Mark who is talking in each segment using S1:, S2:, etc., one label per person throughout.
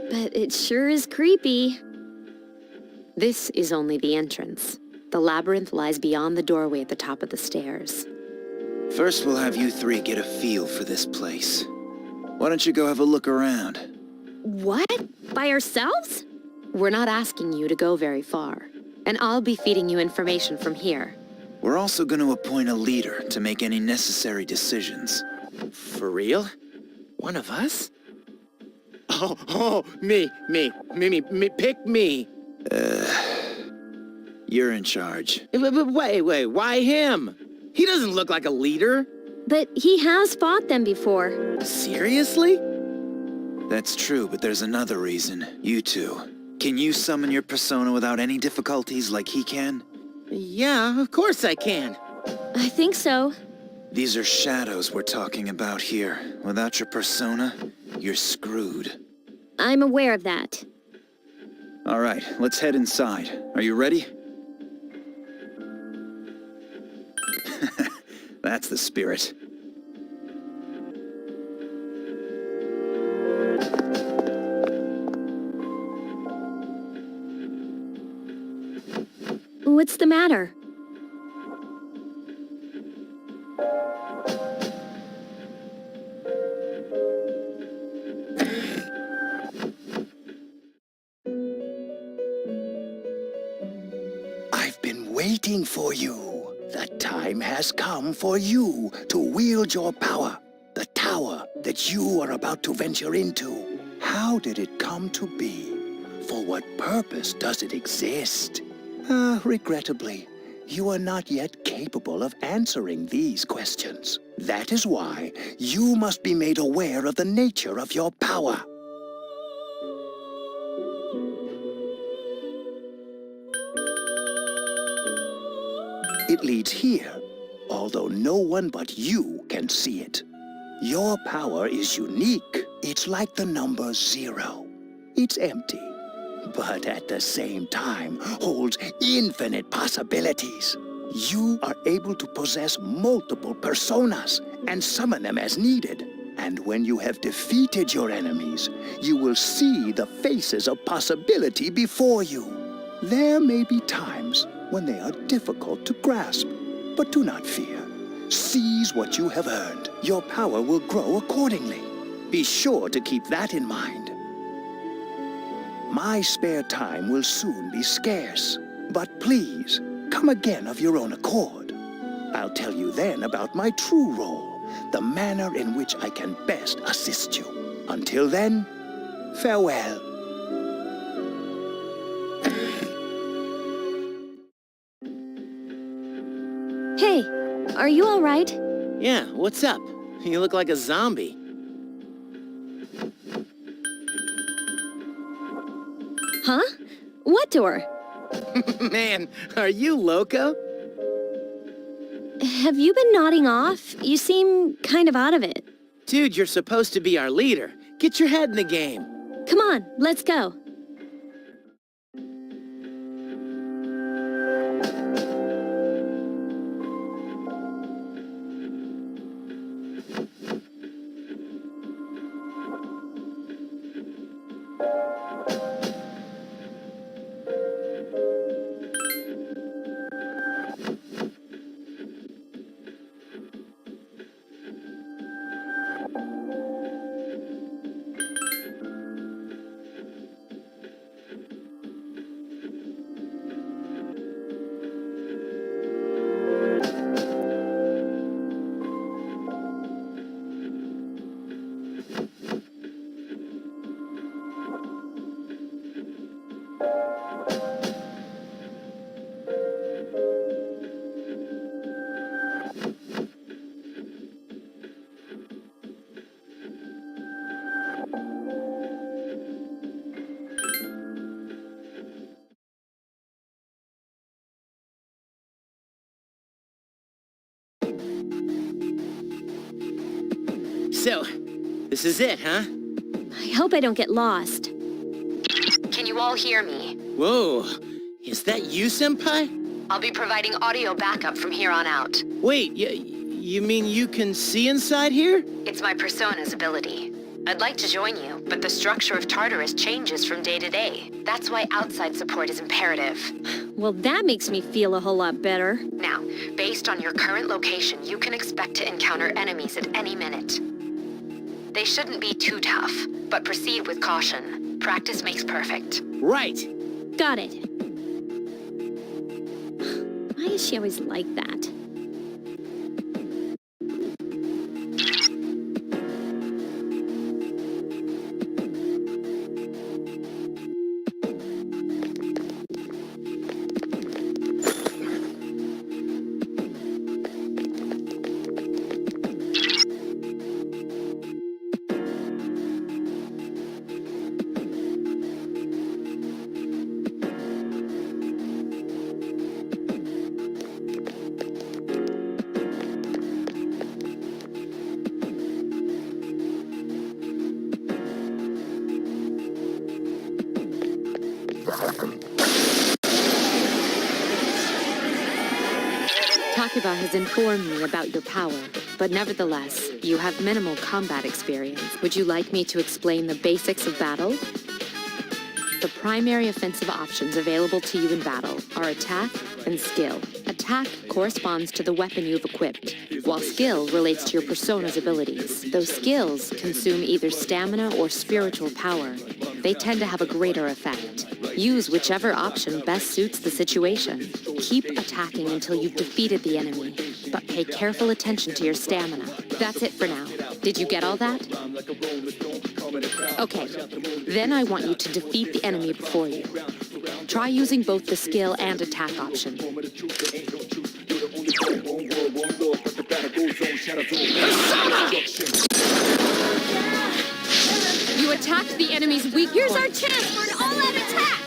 S1: but it sure is creepy. This is only the entrance. The labyrinth lies beyond the doorway at the top of the stairs.
S2: First, we'll have you three get a feel for this place. Why don't you go have a look around?
S1: What? By ourselves? We're not asking you to go very far, and I'll be feeding you information from here.
S2: We're also going to appoint a leader to make any necessary decisions.
S3: For real? One of us? Oh, me, pick me.
S2: You're in charge.
S3: But wait, why him? He doesn't look like a leader.
S1: But he has fought them before.
S3: Seriously?
S2: That's true, but there's another reason. You two. Can you summon your persona without any difficulties like he can?
S3: Yeah, of course I can.
S1: I think so.
S2: These are shadows we're talking about here. Without your persona, you're screwed.
S1: I'm aware of that.
S2: All right, let's head inside. Are you ready? That's the spirit.
S1: What's the matter?
S4: I've been waiting for you. The time has come for you to wield your power. The tower that you are about to venture into. How did it come to be? For what purpose does it exist? Regrettably, you are not yet capable of answering these questions. That is why you must be made aware of the nature of your power. It leads here, although no one but you can see it. Your power is unique. It's like the number 0. It's empty, but at the same time holds infinite possibilities. You are able to possess multiple personas and summon them as needed. And when you have defeated your enemies, you will see the faces of possibility before you. There may be times when they are difficult to grasp, but do not fear. Seize what you have earned. Your power will grow accordingly. Be sure to keep that in mind. My spare time will soon be scarce, but please, come again of your own accord. I'll tell you then about my true role, the manner in which I can best assist you. Until then, farewell.
S1: Hey, are you all right?
S3: Yeah, what's up? You look like a zombie.
S1: Huh? What door?
S3: Man, are you loco?
S1: Have you been nodding off? You seem kind of out of it.
S3: Dude, you're supposed to be our leader. Get your head in the game.
S1: Come on, let's go.
S3: So, this is it, huh?
S1: I hope I don't get lost. Can you all hear me?
S3: Whoa, is that you, Senpai?
S1: I'll be providing audio backup from here on out.
S3: Wait, you mean you can see inside here?
S1: It's my persona's ability. I'd like to join you, but the structure of Tartarus changes from day to day. That's why outside support is imperative.
S5: Well, that makes me feel a whole lot better.
S1: Now, based on your current location, you can expect to encounter enemies at any minute. They shouldn't be too tough, but proceed with caution. Practice makes perfect.
S3: Right.
S5: Got it. Why is she always like that?
S1: Takuba has informed me about your power, but nevertheless, you have minimal combat experience. Would you like me to explain the basics of battle? The primary offensive options available to you in battle are attack and skill. Attack corresponds to the weapon you've equipped, while skill relates to your persona's abilities. Those skills consume either stamina or spiritual power. They tend to have a greater effect. Use whichever option best suits the situation. Keep attacking until you've defeated the enemy, but pay careful attention to your stamina. That's it for now. Did you get all that? Okay, then I want you to defeat the enemy before you. Try using both the skill and attack option. You attacked the enemy's weak
S5: Here's
S1: point.
S5: our chance for an all-out attack!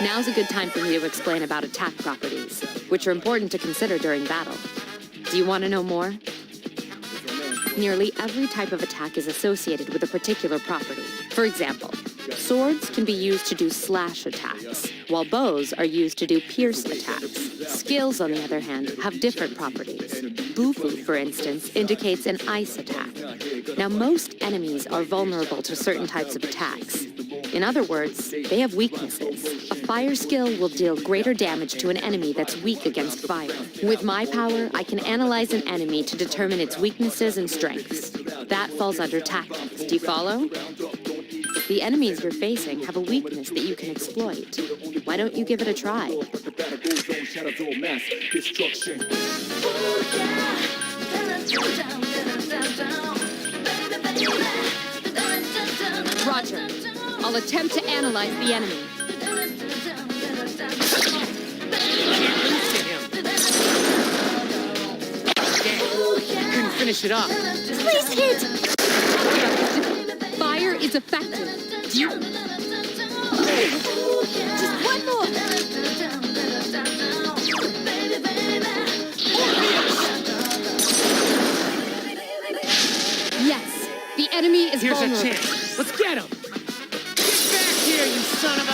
S1: Now's a good time for me to explain about attack properties, which are important to consider during battle. Do you want to know more? Nearly every type of attack is associated with a particular property. For example, swords can be used to do slash attacks, while bows are used to do pierce attacks. Skills, on the other hand, have different properties. Bufu, for instance, indicates an ice attack. Now, most enemies are vulnerable to certain types of attacks. In other words, they have weaknesses. A fire skill will deal greater damage to an enemy that's weak against fire. With my power, I can analyze an enemy to determine its weaknesses and strengths. That falls under tactics. Do you follow? The enemies you're facing have a weakness that you can exploit. Why don't you give it a try? Roger. I'll attempt to analyze the enemy.
S3: Couldn't finish it off.
S5: Please hit!
S1: Fire is effective. Do you...
S5: Just one more!
S1: Yes, the enemy is
S3: Here's
S1: vulnerable.
S3: a chance. Let's get him. Get back here, you son of a...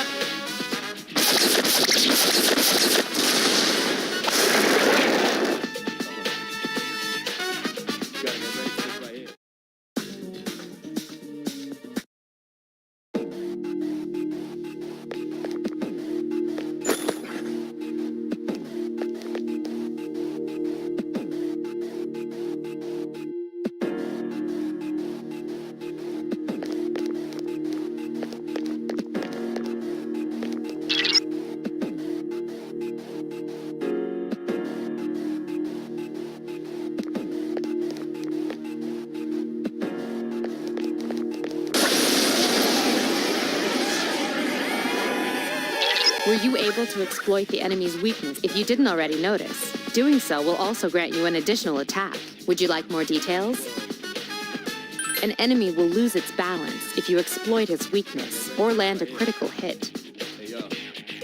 S1: Were you able to exploit the enemy's weakness if you didn't already notice? Doing so will also grant you an additional attack. Would you like more details? An enemy will lose its balance if you exploit its weakness or land a critical hit.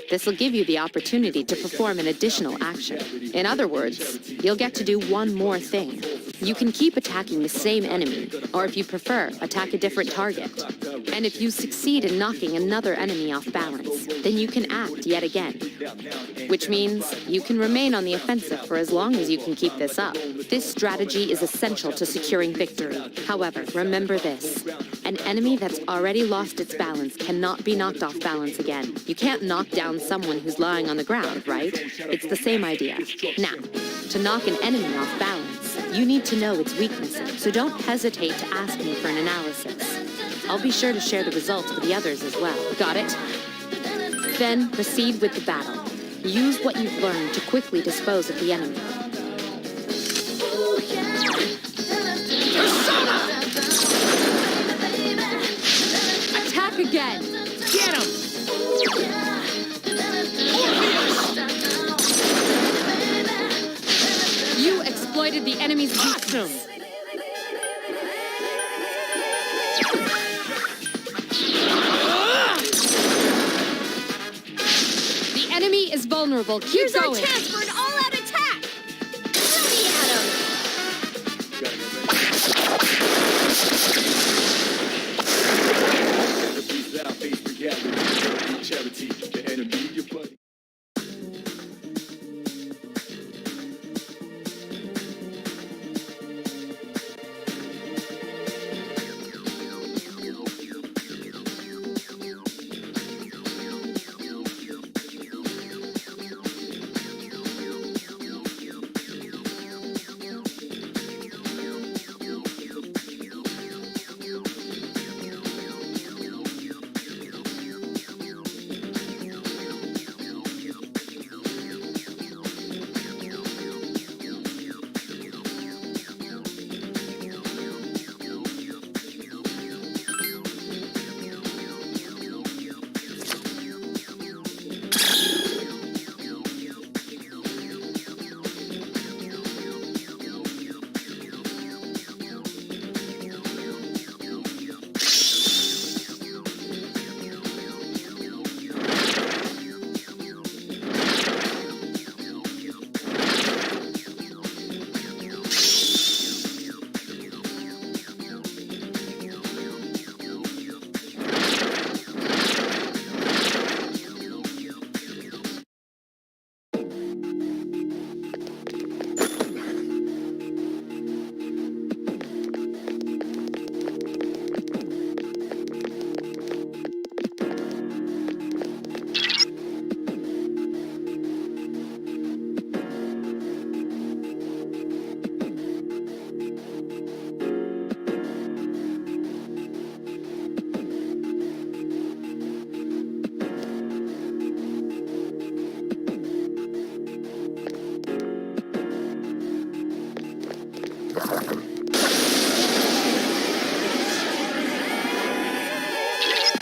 S1: This will give you the opportunity to perform an additional action. In other words, you'll get to do one more thing. You can keep attacking the same enemy, or if you prefer, attack a different target. And if you succeed in knocking another enemy off balance, then you can act yet again. Which means you can remain on the offensive for as long as you can keep this up. This strategy is essential to securing victory. However, remember this. An enemy that's already lost its balance cannot be knocked off balance again. You can't knock down someone who's lying on the ground, right? It's the same idea. Now, to knock an enemy off balance, you need to know its weaknesses, so don't hesitate to ask me for an analysis. I'll be sure to share the results with the others as well. Got it? Then proceed with the battle. Use what you've learned to quickly dispose of the enemy. Attack again!
S3: Get him!
S1: You exploited the enemy's weakness.
S3: Awesome!
S1: The enemy is vulnerable. Keep
S5: Here's our
S1: going.
S5: chance for an all-out attack! Throw me at him!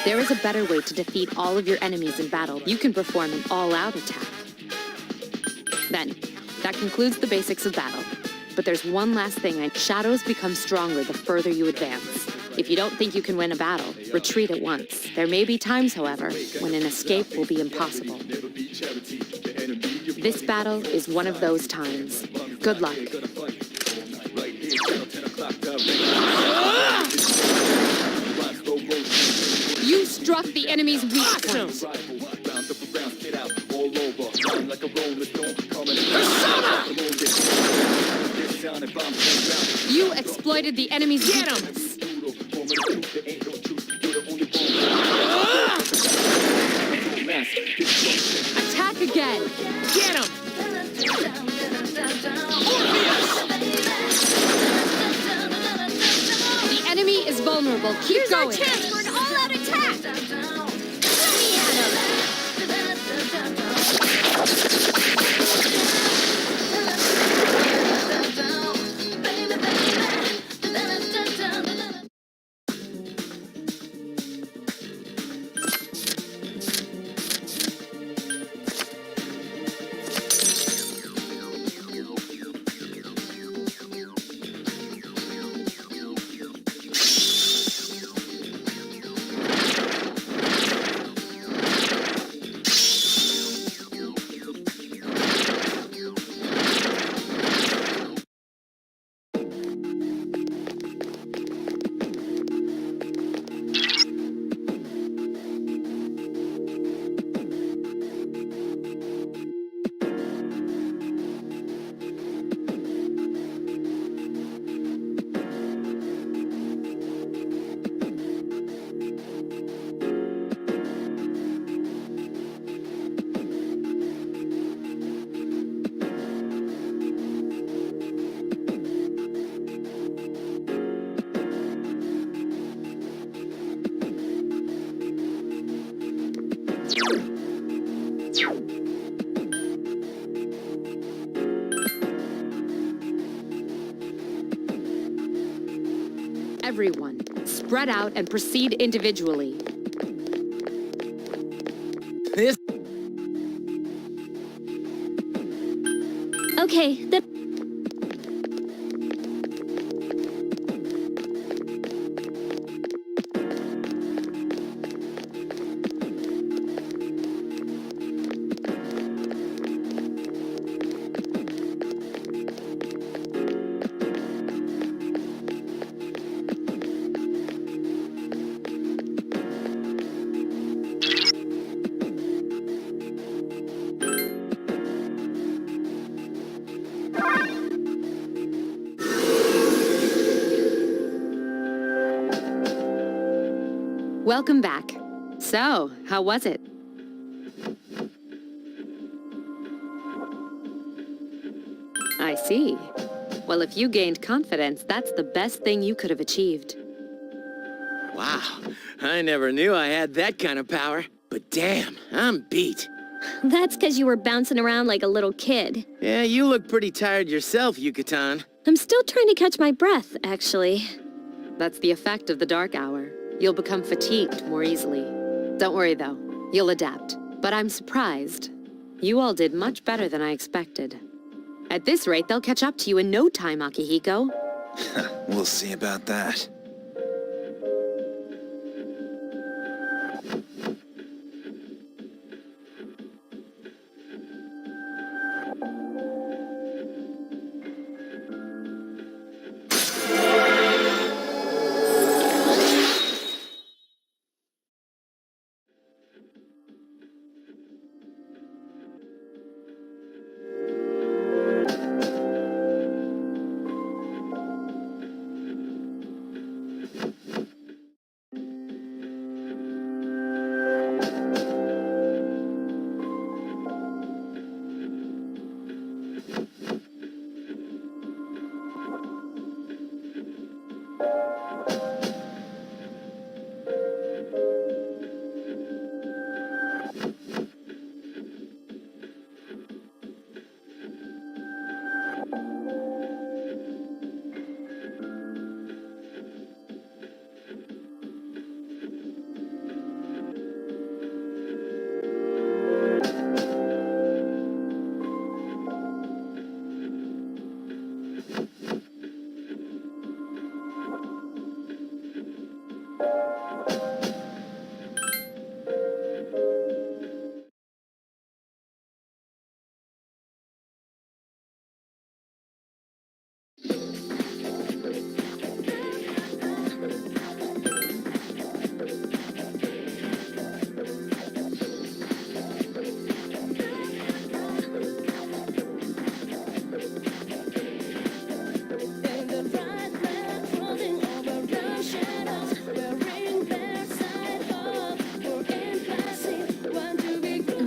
S1: There is a better way to defeat all of your enemies in battle. You can perform an all-out attack. Then, that concludes the basics of battle. But there's one last thing. Shadows become stronger the further you advance. If you don't think you can win a battle, retreat at once. There may be times, however, when an escape will be impossible. This battle is one of those times. Good luck. You struck the enemy's weak point. You exploited the enemy's weakness. Attack again.
S3: Get him!
S1: The enemy is vulnerable. Keep
S5: Here's
S1: going.
S5: our chance for an all-out attack! Throw me at him!
S1: everyone. Spread out and proceed individually.
S3: This
S5: Okay, then.
S1: Welcome back. So, how was it? I see. Well, if you gained confidence, that's the best thing you could have achieved.
S3: Wow, I never knew I had that kind of power. But damn, I'm beat.
S5: That's because you were bouncing around like a little kid.
S3: Yeah, you look pretty tired yourself, Yucatan.
S5: I'm still trying to catch my breath, actually.
S1: That's the effect of the dark hour. You'll become fatigued more easily. Don't worry, though. You'll adapt. But I'm surprised. You all did much better than I expected. At this rate, they'll catch up to you in no time, Akihiko.
S2: We'll see about that.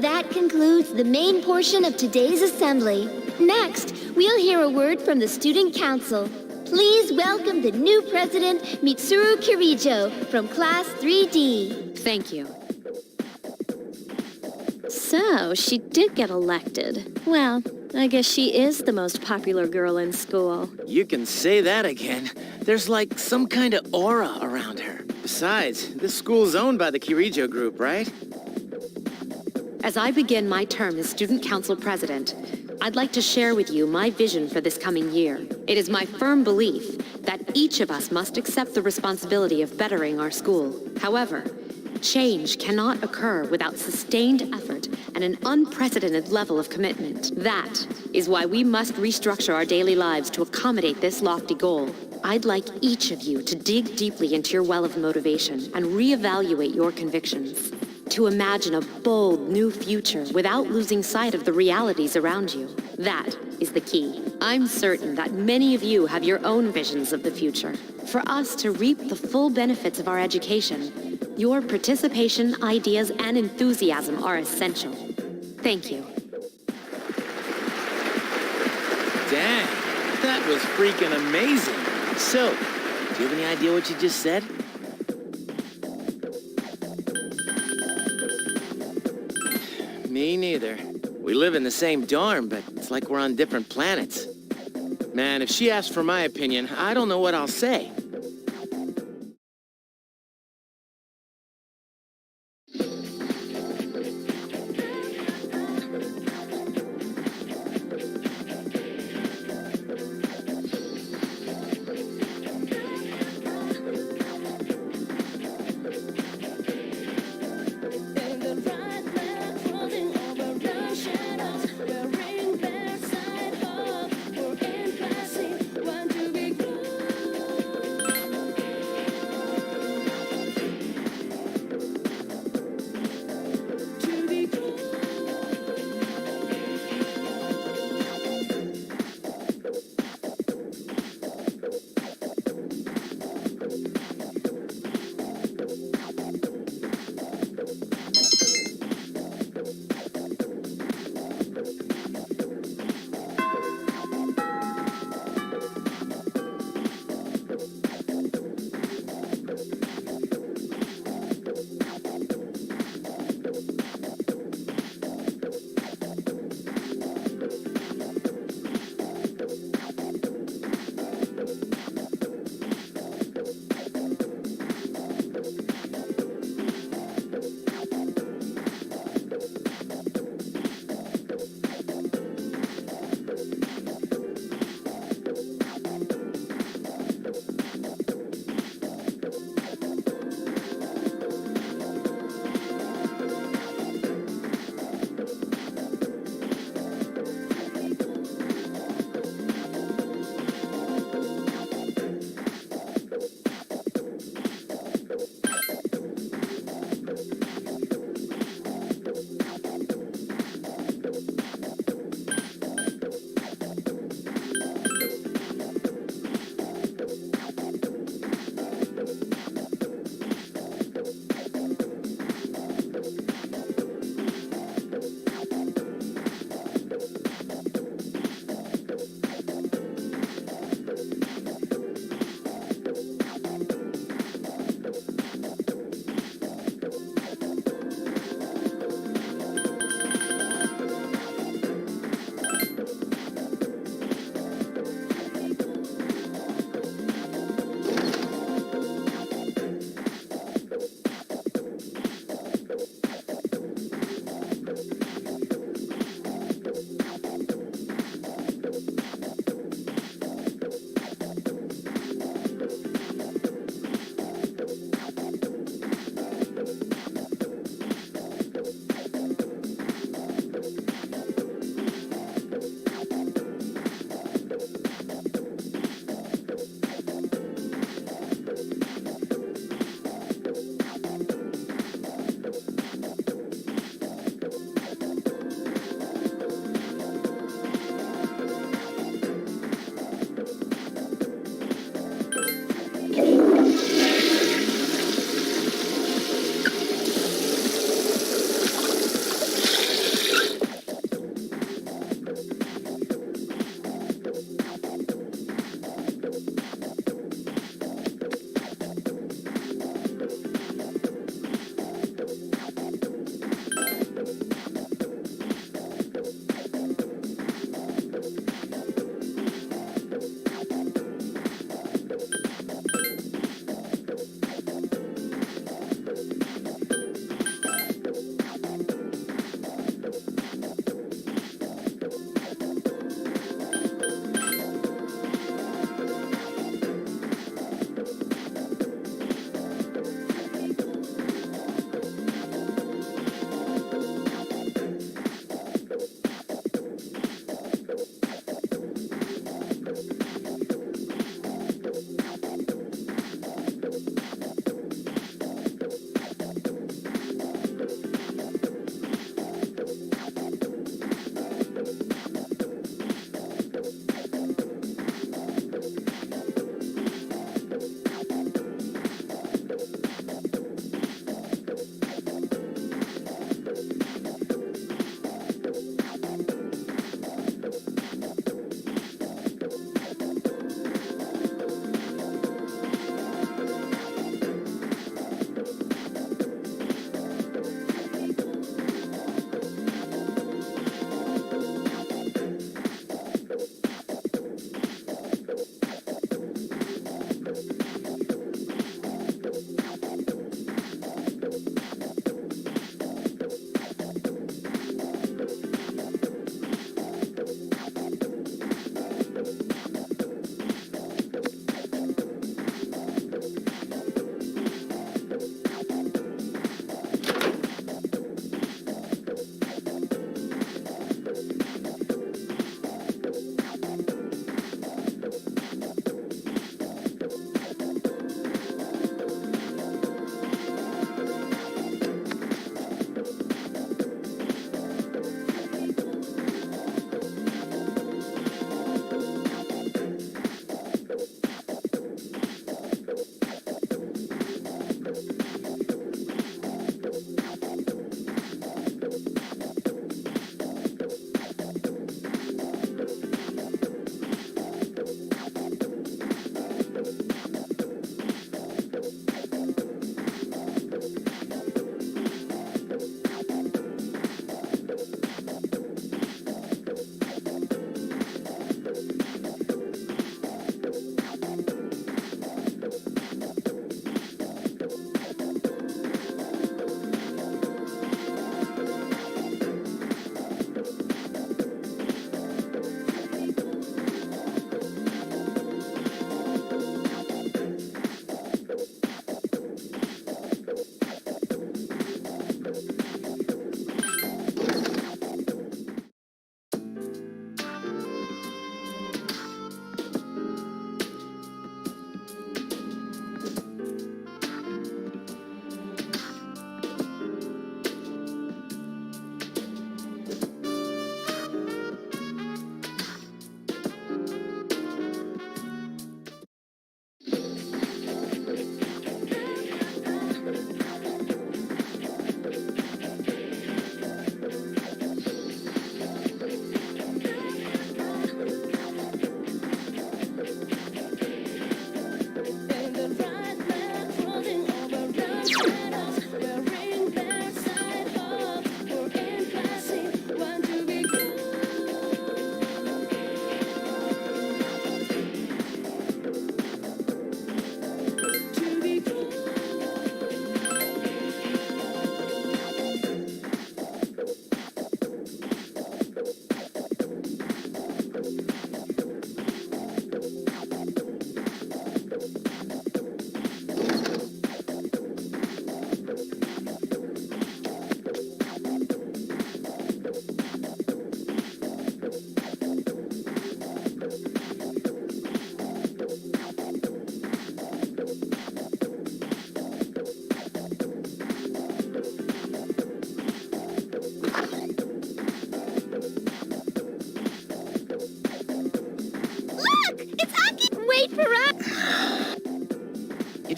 S6: That concludes the main portion of today's assembly. Next, we'll hear a word from the Student Council. Please welcome the new president, Mitsuru Kirijo, from Class 3D.
S1: Thank you.
S5: So, she did get elected. Well, I guess she is the most popular girl in school.
S3: You can say that again. There's like some kind of aura around her. Besides, this school's owned by the Kirijo Group, right?
S1: As I begin my term as Student Council President, I'd like to share with you my vision for this coming year. It is my firm belief that each of us must accept the responsibility of bettering our school. However, change cannot occur without sustained effort and an unprecedented level of commitment. That is why we must restructure our daily lives to accommodate this lofty goal. I'd like each of you to dig deeply into your well of motivation and reevaluate your convictions. To imagine a bold new future without losing sight of the realities around you. That is the key. I'm certain that many of you have your own visions of the future. For us to reap the full benefits of our education, your participation, ideas, and enthusiasm are essential. Thank you.
S3: Dang, that was freaking amazing. So, do you have any idea what you just said? Me neither. We live in the same dorm, but it's like we're on different planets. Man, if she asks for my opinion, I don't know what I'll say.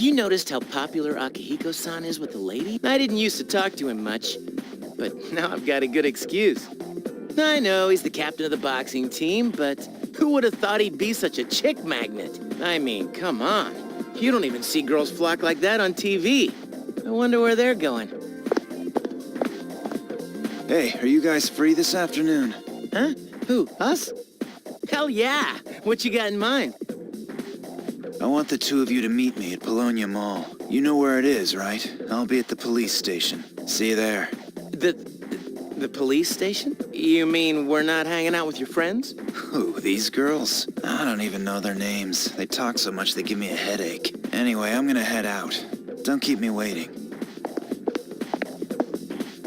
S3: you noticed how popular Akihiko-san is with the lady? I didn't used to talk to him much, but now I've got a good excuse. I know he's the captain of the boxing team, but who would have thought he'd be such a chick magnet? I mean, come on. You don't even see girls flock like that on TV. I wonder where they're going.
S2: Hey, are you guys free this afternoon?
S3: Huh? Who, us? Hell yeah! What you got in mind?
S2: I want the two of you to meet me at Polonia Mall. You know where it is, right? I'll be at the police station. See you there.
S3: The police station? You mean we're not hanging out with your friends?
S2: Who, these girls? I don't even know their names. They talk so much they give me a headache. Anyway, I'm gonna head out. Don't keep me waiting.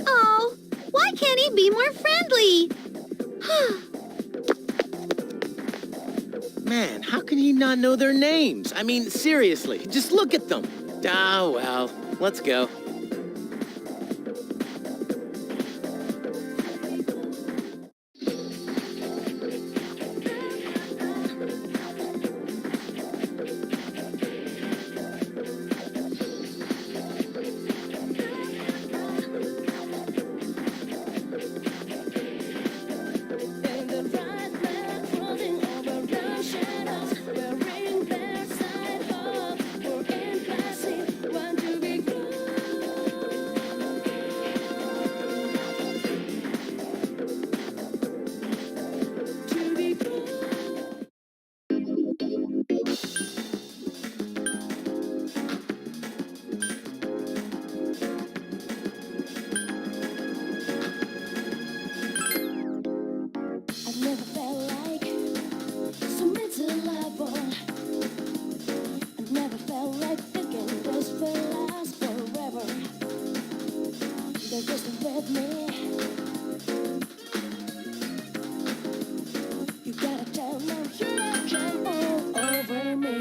S6: Oh, why can't he be more friendly?
S3: Man, how can he not know their names? I mean, seriously, just look at them. Ah, well, let's go.
S7: I've never felt like so miserable. I've never felt like thinking this will last forever. They're just with me. You gotta tell them you can all over me.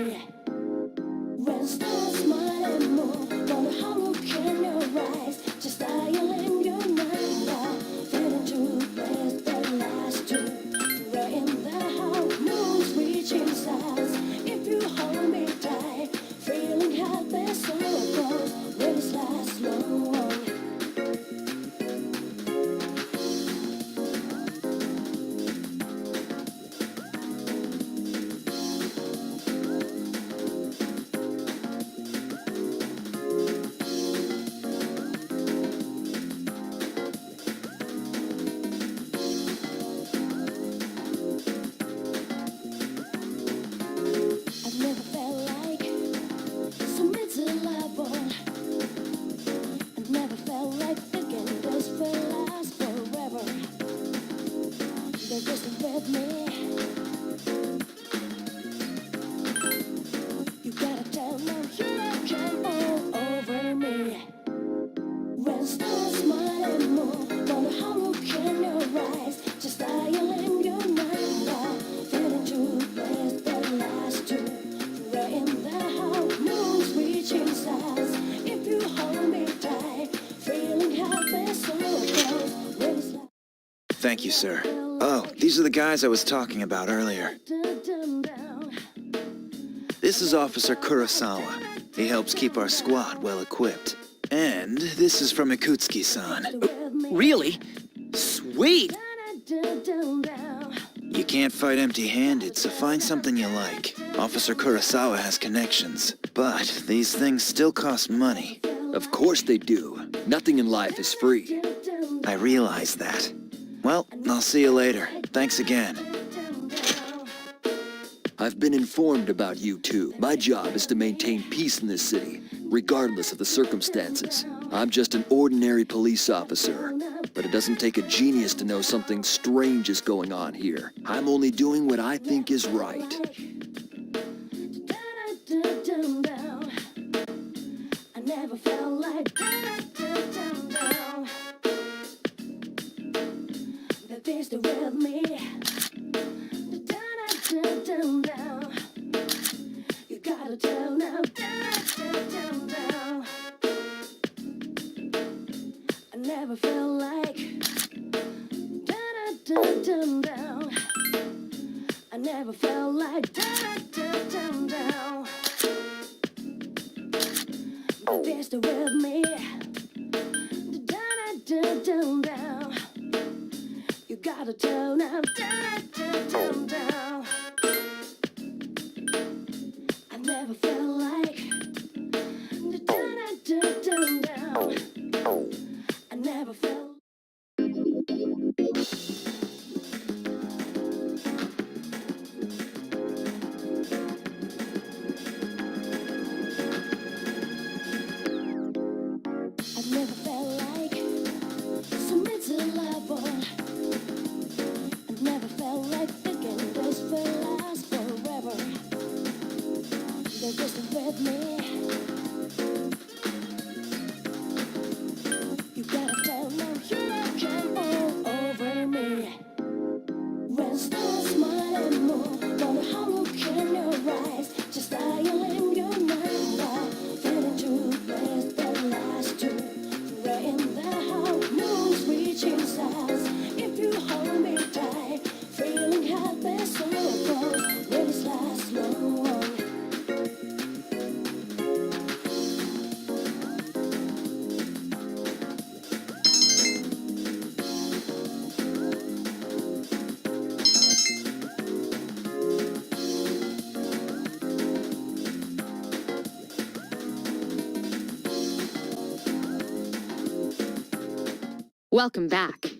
S7: When stars smile and move, wonder how look in your eyes, just dial in your mind now, feeling to place that last two. Right in the house, moon's reaching stars. If you hold me tight, feeling happy so close, will this last long? I've never felt like so miserable. I've never felt like thinking this will last forever. They're just with me. You gotta tell them you can all over me. When stars smile and move, wonder how look in your eyes, just dial in your mind now, feeling to place the last two. Right in the house, moon's reaching stars. If you hold me tight, feeling happy so close, will this last?
S2: Thank you, sir. Oh, these are the guys I was talking about earlier. This is Officer Kurosawa. He helps keep our squad well equipped. And this is from Ikutsuki-san.
S3: Really? Sweet!
S2: You can't fight empty-handed, so find something you like. Officer Kurosawa has connections, but these things still cost money.
S8: Of course they do. Nothing in life is free.
S2: I realize that. Well, I'll see you later. Thanks again.
S8: I've been informed about you two. My job is to maintain peace in this city, regardless of the circumstances. I'm just an ordinary police officer, but it doesn't take a genius to know something strange is going on here. I'm only doing what I think is right.
S7: I never felt like that they still with me. You gotta tell now. I never felt like I never felt like Just with me. Down, down, down, down. You gotta turn up, down, down, down, down. I never felt like down, down, down, down. I never felt. I've never felt like something to love on. I've never felt like thinking this will last forever. They're just with me. You gotta tell them you can all over me. When stars smile and more, wonder how look in your eyes. Just dialing your mind while feeling true best that last you. Right in the house, moon's reaching stars. If you hold me tight, feeling happy so close, will this last long?
S1: Welcome back.